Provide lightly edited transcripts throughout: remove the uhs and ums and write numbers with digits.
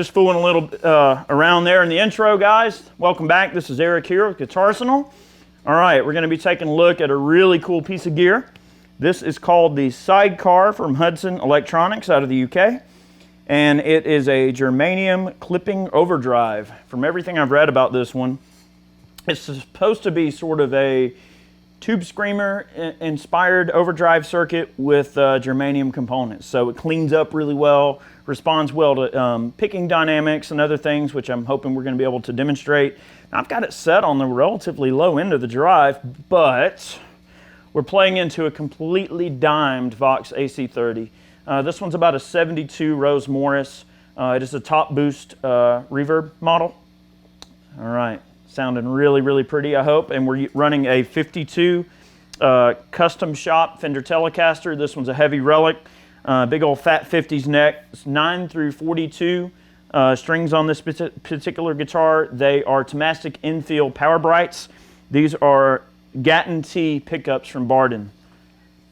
just fooling a little around there in the intro, guys. Welcome back. This is Eric here with Guitarsenal. All right, we're going to be taking a look at a really cool piece of gear. This is called the Sidecar from Hudson Electronics out of the UK. And it is a Germanium clipping overdrive. From everything I've read about this one, it's supposed to be sort of a Tube Screamer inspired overdrive circuit with Germanium components. So it cleans up really well, responds well to picking dynamics and other things, which I'm hoping we're going to be able to demonstrate. Now, I've got it set on the relatively low end of the drive, but we're playing into a completely dimed Vox AC30. This one's about a 72 Rose Morris. It is a Top Boost reverb model. All right. Sounding really, really pretty, I hope. And we're running a 52 custom shop Fender Telecaster. This one's a heavy relic, big old fat 50s neck. It's 9 through 42 strings on this particular guitar. They are Tomastic infield Power Brights. These are Gatton T pickups from Barden.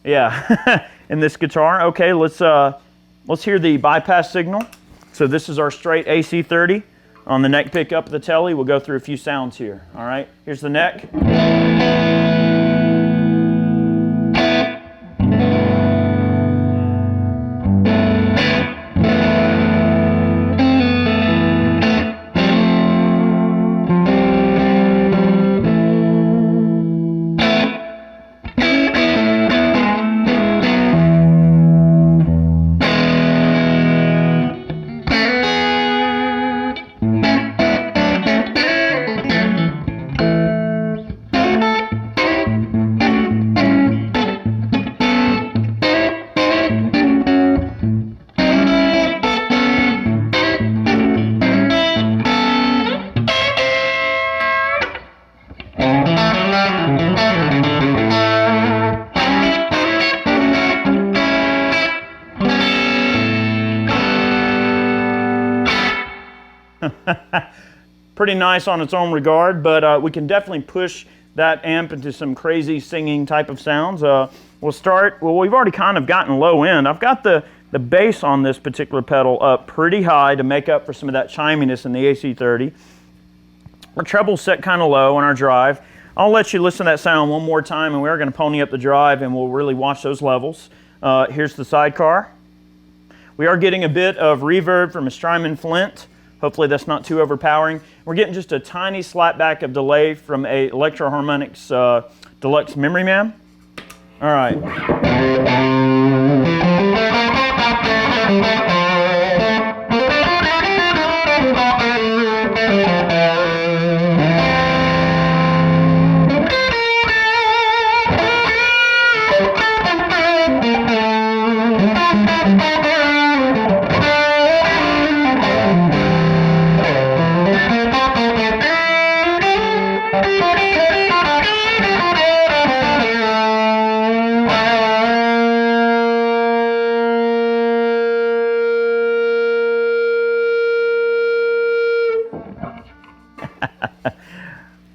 Yeah, in this guitar. Okay, let's hear the bypass signal. So this is our straight AC30. On the neck pickup of the Telly, we'll go through a few sounds here. All right, here's the neck. Pretty nice on its own regard, but we can definitely push that amp into some crazy singing type of sounds. We'll start, well, we've already kind of gotten low end. I've got the bass on this particular pedal up pretty high to make up for some of that chiminess in the AC30. Our treble's set kind of low on our drive. I'll let you listen to that sound one more time, and we're going to pony up the drive and we'll really watch those levels. Here's the Sidecar. We are getting a bit of reverb from a Strymon Flint. Hopefully that's not too overpowering. We're getting just a tiny slapback of delay from a Electro Harmonics Deluxe Memory Man. All right.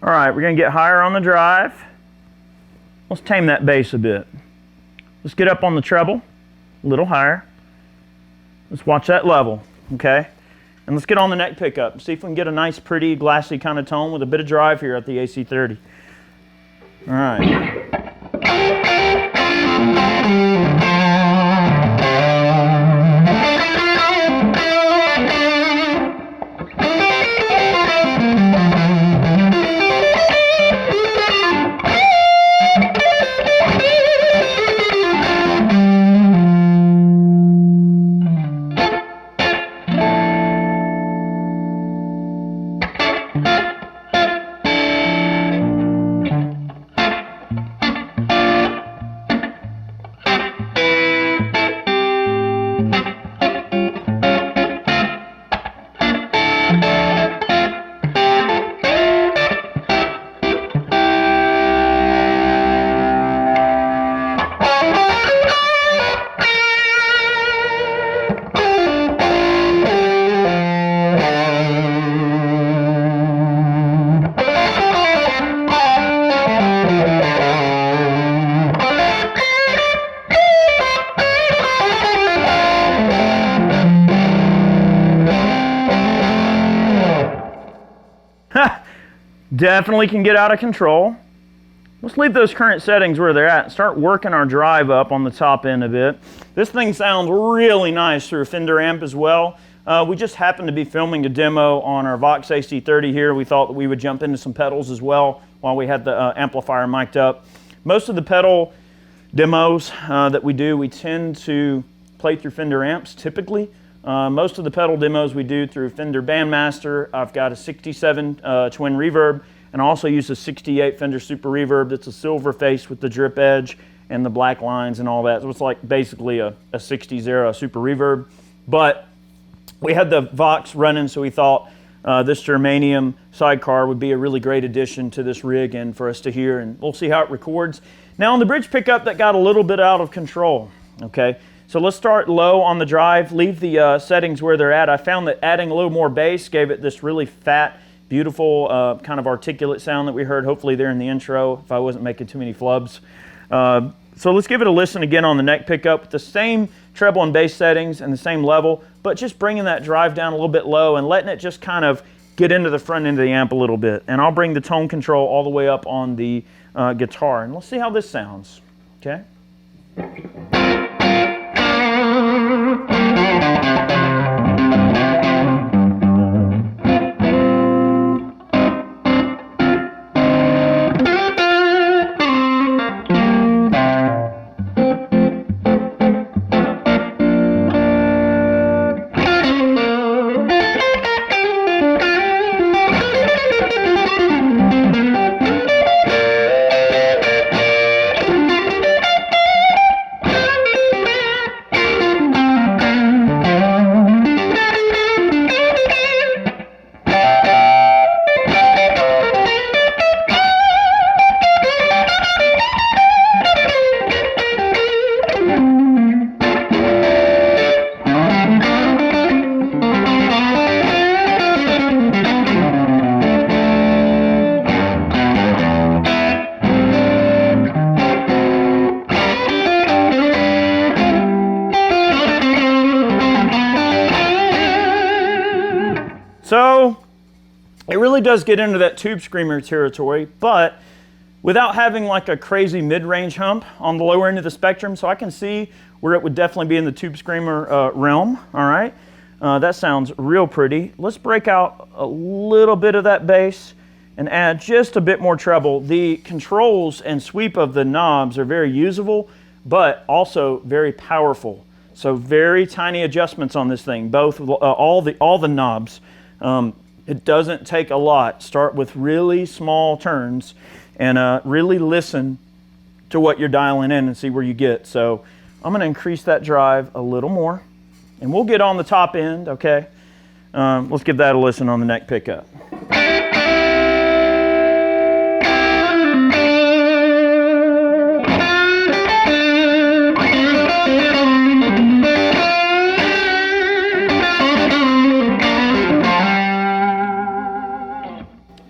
All right, we're going to get higher on the drive. Let's tame that bass a bit. Let's get up on the treble, a little higher. Let's watch that level, okay? And let's get on the neck pickup and see if we can get a nice, pretty, glassy kind of tone with a bit of drive here at the AC30. All right. definitely can get out of control. Let's leave those current settings where they're at and start working our drive up on the top end of it. This thing sounds really nice through a Fender amp as well. We just happened to be filming a demo on our Vox AC30 here. We thought that we would jump into some pedals as well while we had the amplifier mic'd up. Most of the pedal demos that we do, we tend to play through Fender amps typically. Most of the pedal demos we do through Fender Bandmaster. I've got a 67 twin reverb, and I also use a 68 Fender Super Reverb that's a silver face with the drip edge and the black lines and all that. So it's like basically a 60s Super Reverb. But we had the Vox running, so we thought this Germanium Sidecar would be a really great addition to this rig and for us to hear, and we'll see how it records. Now on the bridge pickup, that got a little bit out of control, okay? So let's start low on the drive, leave the settings where they're at. I found that adding a little more bass gave it this really fat, beautiful, kind of articulate sound that we heard hopefully there in the intro, if I wasn't making too many flubs. So let's give it a listen again on the neck pickup with the same treble and bass settings and the same level, but just bringing that drive down a little bit low and letting it just kind of get into the front end of the amp a little bit. And I'll bring the tone control all the way up on the guitar, and let's see how this sounds, okay? So it really does get into that tube screamer territory, but without having like a crazy mid-range hump on the lower end of the spectrum. So I can see where it would definitely be in the tube screamer realm. All right, that sounds real pretty. Let's break out a little bit of that bass and add just a bit more treble. The controls and sweep of the knobs are very usable, but also very powerful. So very tiny adjustments on this thing, both all the knobs. It doesn't take a lot. Start with really small turns and really listen to what you're dialing in and see where you get. So I'm going to increase that drive a little more, and we'll get on the top end, okay? Let's give that a listen on the neck pickup.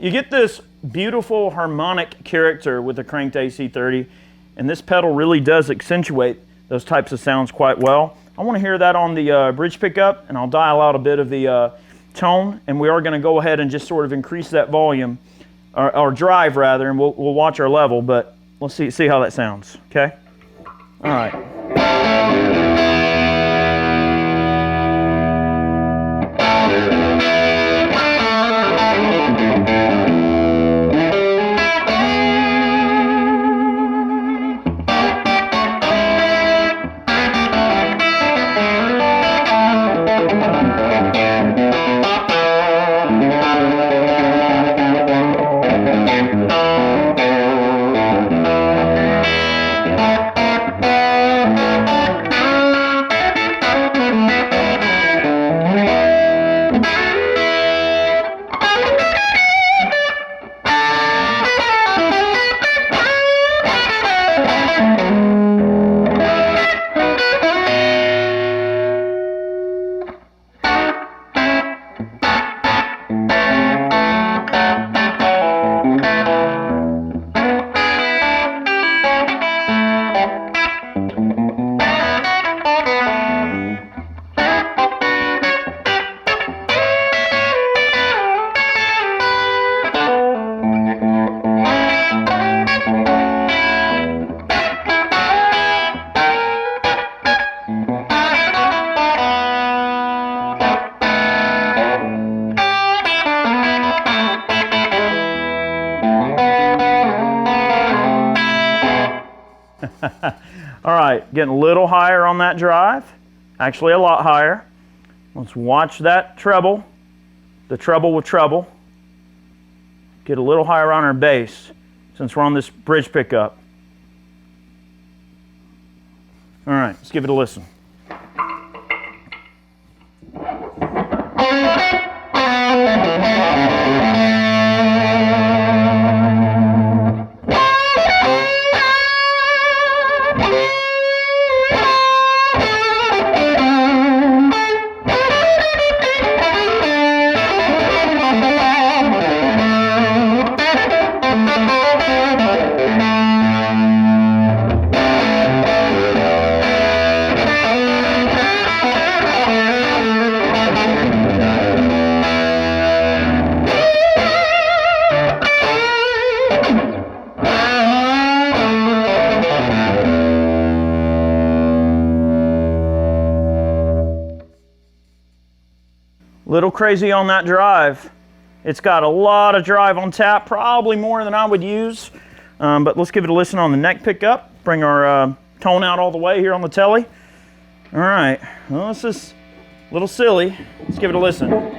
You get this beautiful harmonic character with the cranked AC30, and this pedal really does accentuate those types of sounds quite well. I want to hear that on the bridge pickup, and I'll dial out a bit of the tone, and we are going to go ahead and just sort of increase that volume, or drive rather, and we'll watch our level, but let's see how that sounds, okay? All right. All right, getting a little higher on that drive. Actually, a lot higher. Let's watch that treble, the treble with treble. Get a little higher on our bass since we're on this bridge pickup. All right, let's give it a listen. Little crazy on that drive. It's got a lot of drive on tap, probably more than I would use. But let's give it a listen on the neck pickup. Bring our tone out all the way here on the telly. All right, well, this is a little silly. Let's give it a listen.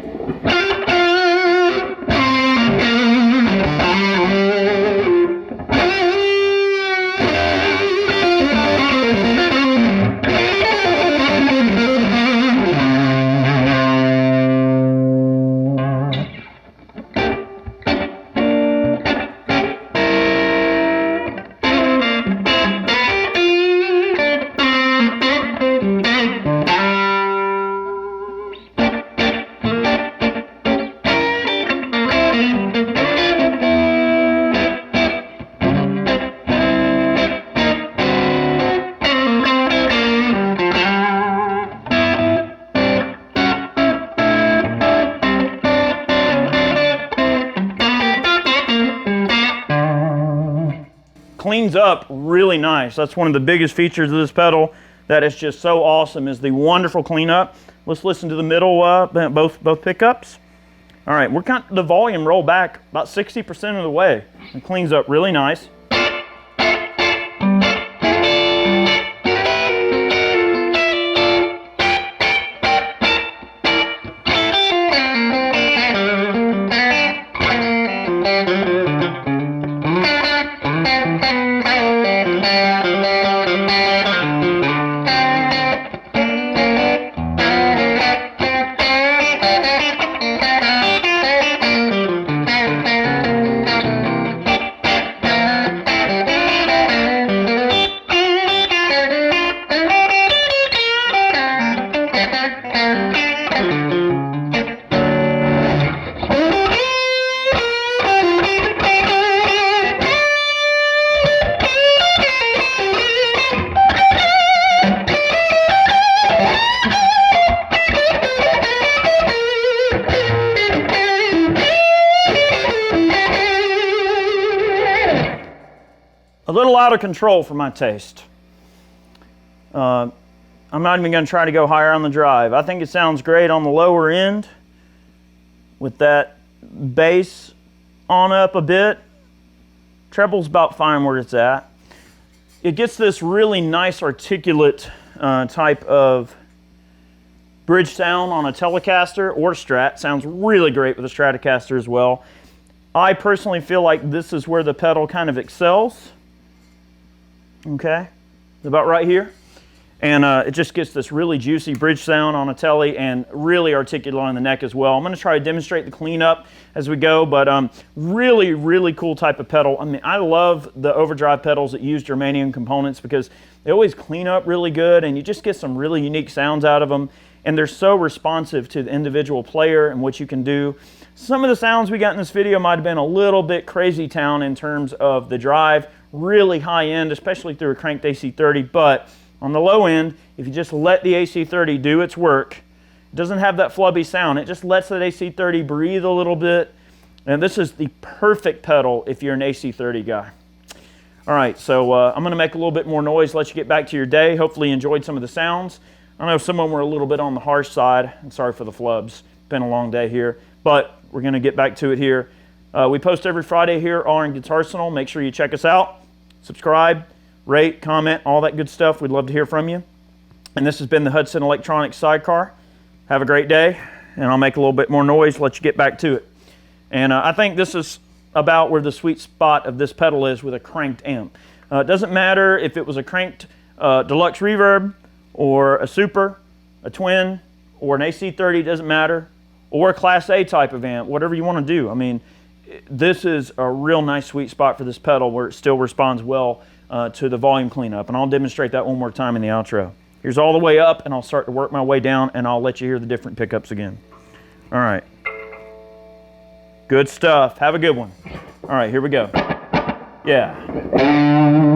Cleans up really nice. That's one of the biggest features of this pedal that is just so awesome, is the wonderful cleanup. Let's listen to the middle, both pickups. All right, we're kind of the volume roll back about 60% of the way. It cleans up really nice. A little out of control for my taste. I'm not even going to try to go higher on the drive. I think it sounds great on the lower end with that bass on up a bit. Treble's about fine where it's at. It gets this really nice articulate type of bridge sound on a Telecaster or Strat. Sounds really great with a Stratocaster as well. I personally feel like this is where the pedal kind of excels. Okay, about right here. And it just gets this really juicy bridge sound on a telly and really articulate on the neck as well. I'm going to try to demonstrate the cleanup as we go, but really, really cool type of pedal. I mean, I love the Overdrive pedals that use Germanium components because they always clean up really good and you just get some really unique sounds out of them. And they're so responsive to the individual player and what you can do. Some of the sounds we got in this video might have been a little bit crazy town in terms of the drive, really high end, especially through a cranked AC30, but on the low end, if you just let the AC30 do its work, it doesn't have that flubby sound. It just lets that AC30 breathe a little bit. And this is the perfect pedal if you're an AC30 guy. All right, so I'm going to make a little bit more noise, let you get back to your day. Hopefully you enjoyed some of the sounds. I know some of them were a little bit on the harsh side. I'm sorry for the flubs. Been a long day here, but we're going to get back to it here. We post every Friday here on Guitarsenal. Make sure you check us out. Subscribe. rate, comment, all that good stuff. We'd love to hear from you. And this has been the Hudson Electronics Sidecar. Have a great day, and I'll make a little bit more noise, let you get back to it. And I think this is about where the sweet spot of this pedal is with a cranked amp. It doesn't matter if it was a cranked deluxe reverb, or a super, a twin, or an AC30, doesn't matter, or a Class A type of amp, whatever you want to do. I mean, this is a real nice sweet spot for this pedal where it still responds well to the volume cleanup. And I'll demonstrate that one more time in the outro. Here's all the way up, and I'll start to work my way down, and I'll let you hear the different pickups again. All right. Good stuff. Have a good one. All right, here we go. Yeah.